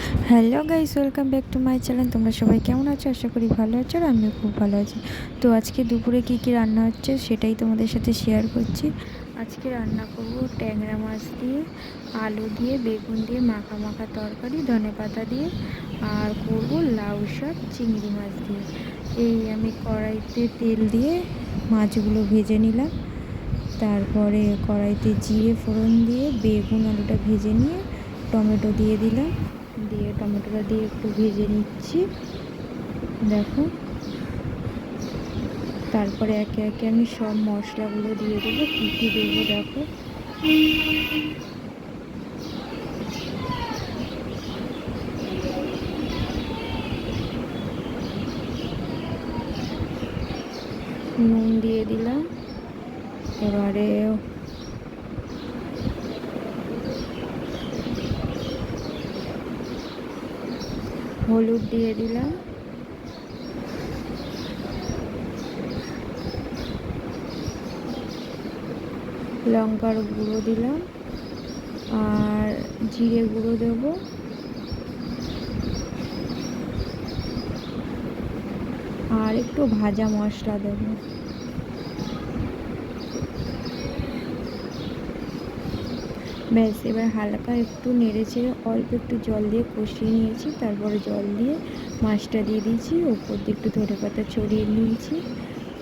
Hello guys, welcome back to my channel. তোমরা সবাই কেমন আছো? আশা করি ভালো আছো, আর আমিও খুব ভালো আছি। তো আজকে দুপুরে কী রান্না হচ্ছে সেটাই তোমাদের সাথে শেয়ার করছি। আজকে রান্না করব ট্যাংরা মাছ দিয়ে, আলু দিয়ে, বেগুন দিয়ে মাখা মাখা তরকারি, ধনেপাতা দিয়ে, আর করব লাউ শাক চিংড়ি মাছ দিয়ে। এই আমি কড়াইতে তেল দিয়ে মাছগুলো ভেজে নিলাম, তারপরে কড়াইতে জিরে ফোড়ন দিয়ে বেগুন আলুটা ভেজে নিয়ে টমেটো দিয়ে দিলাম, দিয়ে টমেটোটা দিয়ে একটু ভেজে নিচ্ছি। দেখো, তারপরে একে একে আমি সব মশলাগুলো দিয়ে দেবো। কী কী দেবো দেখো, নুন দিয়ে দিলাম, এবারে হলুদ দিয়ে দিলাম, লঙ্কার গুঁড়ো দিলাম, আর জিরে গুঁড়ো দেবো, আর একটু ভাজা মশলা দেবো। ব্যাস, এবার হালকা একটু নেড়ে চেড়ে অল্প একটু জল দিয়ে কষিয়ে নিয়েছি। তারপরে জল দিয়ে মাছটা দিয়ে দিয়েছি, ওপর দিয়ে একটু ধনেপাতা ছড়িয়ে নিয়েছি।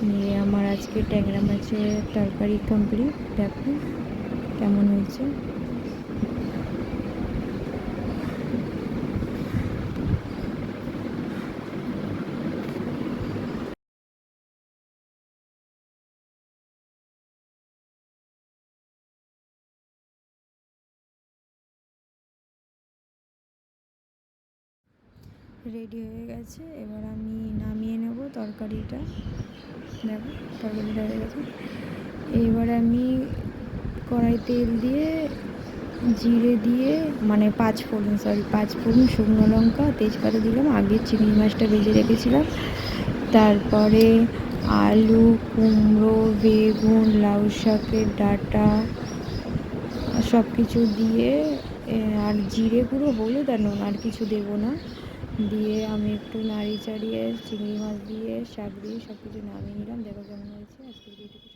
নিয়ে আমার আজকে ট্যাংরা মাছের তরকারি কমপ্লিট। দেখো কেমন হয়েছে। রেডি হয়ে গেছে, এবার আমি নামিয়ে নেব তরকারিটা। দেখো তরকারিটা হয়ে গেছে। এবার আমি কড়াই তেল দিয়ে জিরে দিয়ে, মানে পাঁচ ফোড়ন, শুকনো লঙ্কা, তেজপাতা দিলাম। আগে চিংড়ি মাছটা ভেজে রেখেছিলাম। তারপরে আলু, কুমড়ো, বেগুন, লাউ শাকের ডাঁটা সব কিছু দিয়ে, আর জিরে গুঁড়ো, হলুদ আর নুন, আর কিছু দেবো না। দিয়ে আমি একটু নাড়ি চাড়িয়ে চিংড়ি মাছ দিয়ে শাক দিয়ে সব কিছু নামিয়ে নিলাম। দেখো কেমন হয়েছে আজকের ভিডিওটি।